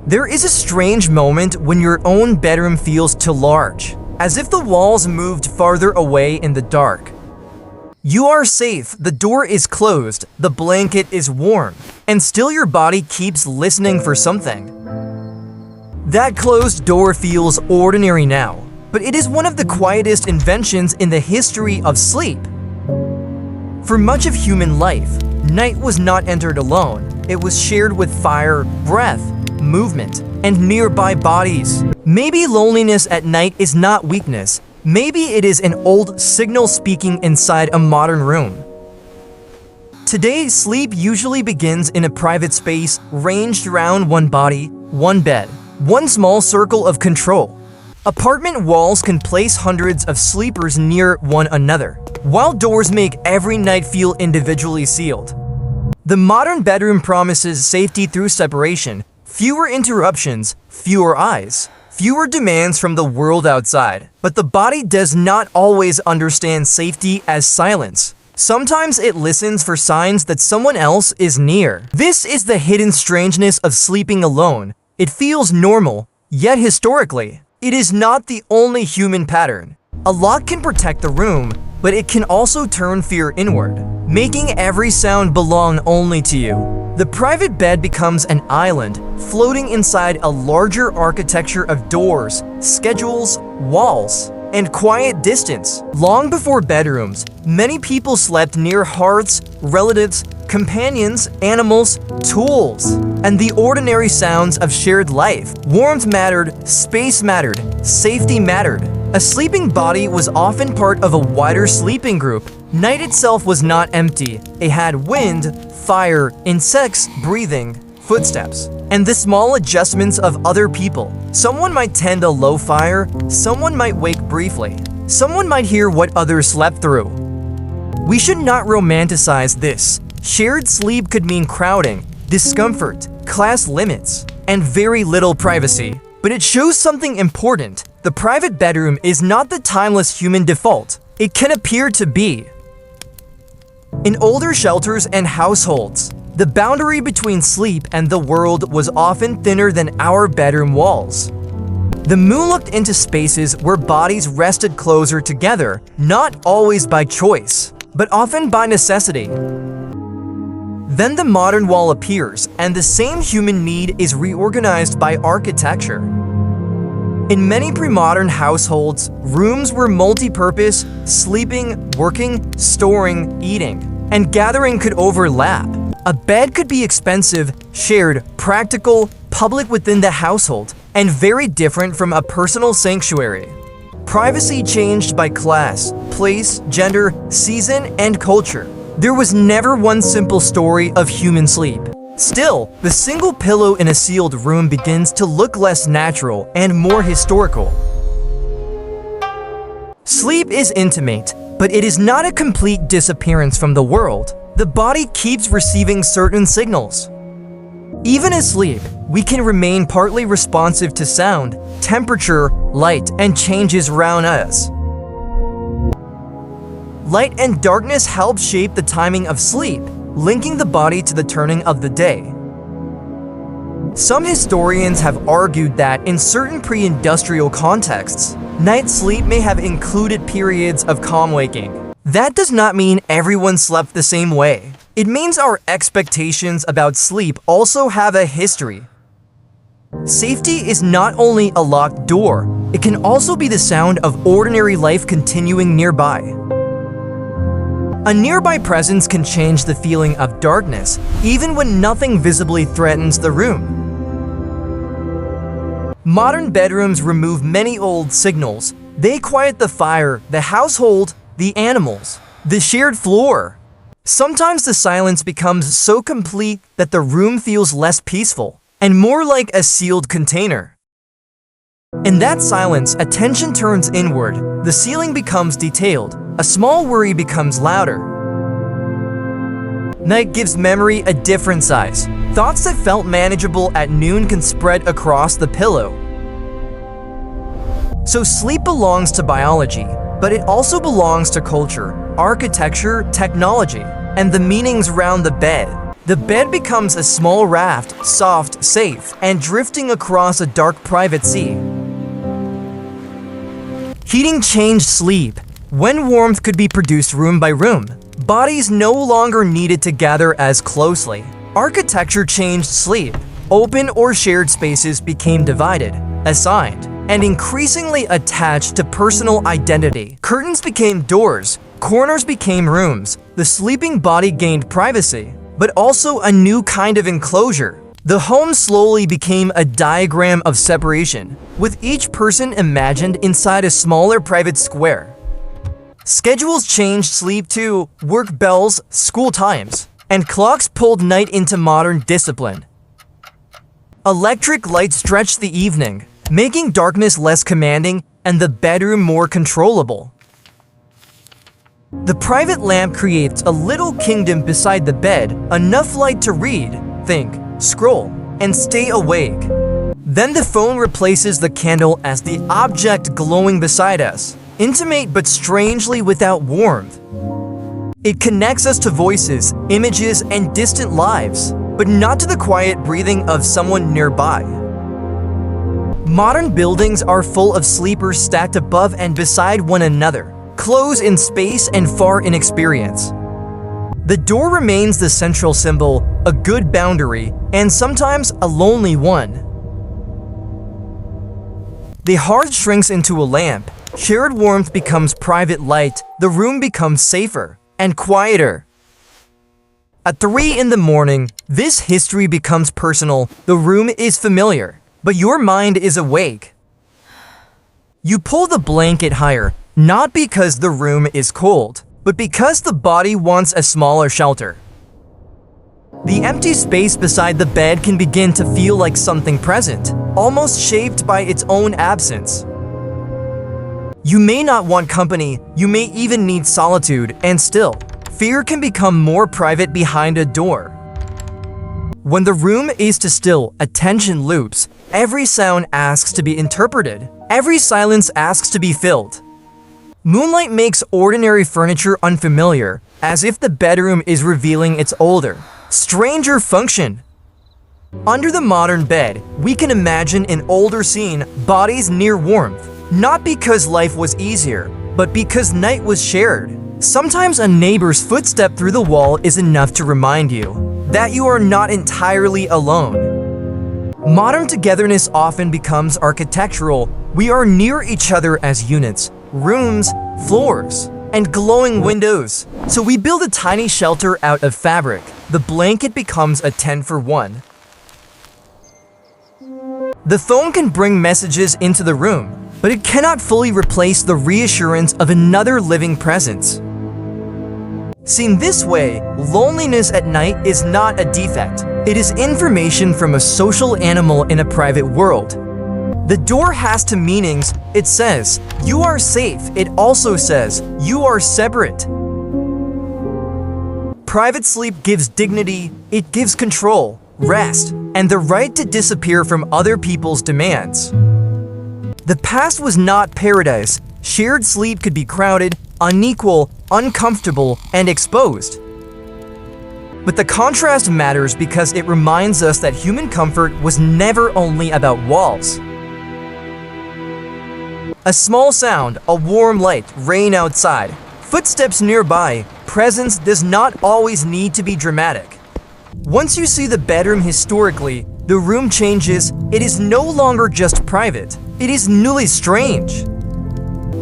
There is a strange moment when your own bedroom feels too large, as if the walls moved farther away in the dark. You are safe, the door is closed, the blanket is warm, and still your body keeps listening for something. That closed door feels ordinary now, but it is one of the quietest inventions in the history of sleep. For much of human life, night was not entered alone. It was shared with fire, breath, movement, and nearby bodies. Maybe loneliness at night is not weakness. Maybe it is an old signal speaking inside a modern room. Today, sleep usually begins in a private space ranged around one body, one bed, one small circle of control. Apartment walls can place hundreds of sleepers near one another, while doors make every night feel individually sealed. The modern bedroom promises safety through separation, fewer interruptions, fewer eyes, fewer demands from the world outside. But the body does not always understand safety as silence. Sometimes it listens for signs that someone else is near. This is the hidden strangeness of sleeping alone. It feels normal, yet historically, it is not the only human pattern. A lock can protect the room, but it can also turn fear inward, making every sound belong only to you. The private bed becomes an island, floating inside a larger architecture of doors, schedules, walls, and quiet distance. Long before bedrooms, many people slept near hearths, relatives, companions, animals, tools, and the ordinary sounds of shared life. Warmth mattered, space mattered, safety mattered. A sleeping body was often part of a wider sleeping group. Night itself was not empty. It had wind, fire, insects, breathing, footsteps, and the small adjustments of other people. Someone might tend a low fire, someone might wake briefly, someone might hear what others slept through. We should not romanticize this. Shared sleep could mean crowding, discomfort, class limits, and very little privacy. But it shows something important. The private bedroom is not the timeless human default. It can appear to be. In older shelters and households, the boundary between sleep and the world was often thinner than our bedroom walls. The moon looked into spaces where bodies rested closer together, not always by choice, but often by necessity. Then the modern wall appears, and the same human need is reorganized by architecture. In many pre-modern households, rooms were multi-purpose, sleeping, working, storing, eating, and gathering could overlap. A bed could be expensive, shared, practical, public within the household, and very different from a personal sanctuary. Privacy changed by class, place, gender, season, and culture. There was never one simple story of human sleep. Still, the single pillow in a sealed room begins to look less natural and more historical. Sleep is intimate, but it is not a complete disappearance from the world. The body keeps receiving certain signals. Even asleep, we can remain partly responsive to sound, temperature, light, and changes around us. Light and darkness help shape the timing of sleep, linking the body to the turning of the day. Some historians have argued that in certain pre-industrial contexts, night sleep may have included periods of calm waking. That does not mean everyone slept the same way. It means our expectations about sleep also have a history. Safety is not only a locked door, it can also be the sound of ordinary life continuing nearby. A nearby presence can change the feeling of darkness, even when nothing visibly threatens the room. Modern bedrooms remove many old signals. They quiet the fire, the household, the animals, the shared floor. Sometimes the silence becomes so complete that the room feels less peaceful and more like a sealed container. In that silence, attention turns inward. The ceiling becomes detailed. A small worry becomes louder. Night gives memory a different size. Thoughts that felt manageable at noon can spread across the pillow. So sleep belongs to biology, but it also belongs to culture, architecture, technology, and the meanings around the bed. The bed becomes a small raft, soft, safe, and drifting across a dark private sea. Heating changed sleep. When warmth could be produced room by room, bodies no longer needed to gather as closely. Architecture changed sleep. Open or shared spaces became divided, assigned, and increasingly attached to personal identity. Curtains became doors, corners became rooms. The sleeping body gained privacy, but also a new kind of enclosure. The home slowly became a diagram of separation, with each person imagined inside a smaller private square. Schedules changed sleep too, work bells, school times, and clocks pulled night into modern discipline. Electric light stretched the evening, making darkness less commanding and the bedroom more controllable. The private lamp creates a little kingdom beside the bed, enough light to read, think, scroll, and stay awake. Then the phone replaces the candle as the object glowing beside us, intimate but strangely without warmth. It connects us to voices, images, and distant lives, but not to the quiet breathing of someone nearby. Modern buildings are full of sleepers stacked above and beside one another, close in space and far in experience. The door remains the central symbol, a good boundary, and sometimes a lonely one. The hearth shrinks into a lamp, shared warmth becomes private light, the room becomes safer and quieter. At 3 in the morning, this history becomes personal, the room is familiar, but your mind is awake. You pull the blanket higher, not because the room is cold, but because the body wants a smaller shelter. The empty space beside the bed can begin to feel like something present, almost shaped by its own absence. You may not want company, you may even need solitude, and still, fear can become more private behind a door. When the room is too still, attention loops. Every sound asks to be interpreted. Every silence asks to be filled. Moonlight makes ordinary furniture unfamiliar, as if the bedroom is revealing its older, stranger function. Under the modern bed, we can imagine an older scene, bodies near warmth, not because life was easier, but because night was shared. Sometimes a neighbor's footstep through the wall is enough to remind you that you are not entirely alone. Modern togetherness often becomes architectural. We are near each other as units, rooms, floors, and glowing windows. So we build a tiny shelter out of fabric. The blanket becomes a tent for one. The phone can bring messages into the room, but it cannot fully replace the reassurance of another living presence. Seen this way, loneliness at night is not a defect. It is information from a social animal in a private world. The door has two meanings. It says, you are safe. It also says, you are separate. Private sleep gives dignity, it gives control, rest, and the right to disappear from other people's demands. The past was not paradise. Shared sleep could be crowded, unequal, uncomfortable, and exposed. But the contrast matters because it reminds us that human comfort was never only about walls. A small sound, a warm light, rain outside, footsteps nearby, presence does not always need to be dramatic. Once you see the bedroom historically, the room changes. It is no longer just private, it is newly strange.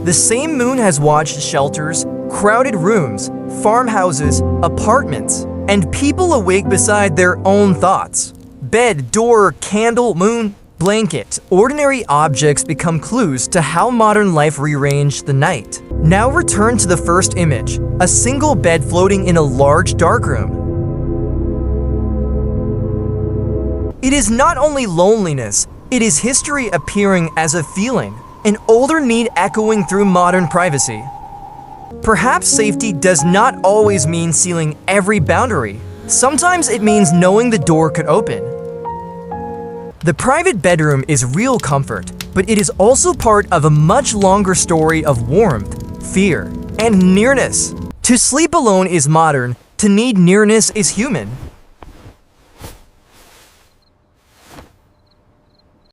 The same moon has watched shelters, crowded rooms, farmhouses, apartments, and people awake beside their own thoughts. Bed, door, candle, moon, blanket. Ordinary objects become clues to how modern life rearranged the night. Now return to the first image, a single bed floating in a large dark room. It is not only loneliness, it is history appearing as a feeling, an older need echoing through modern privacy. Perhaps safety does not always mean sealing every boundary. Sometimes it means knowing the door could open. The private bedroom is real comfort, but it is also part of a much longer story of warmth, fear, and nearness. To sleep alone is modern, to need nearness is human.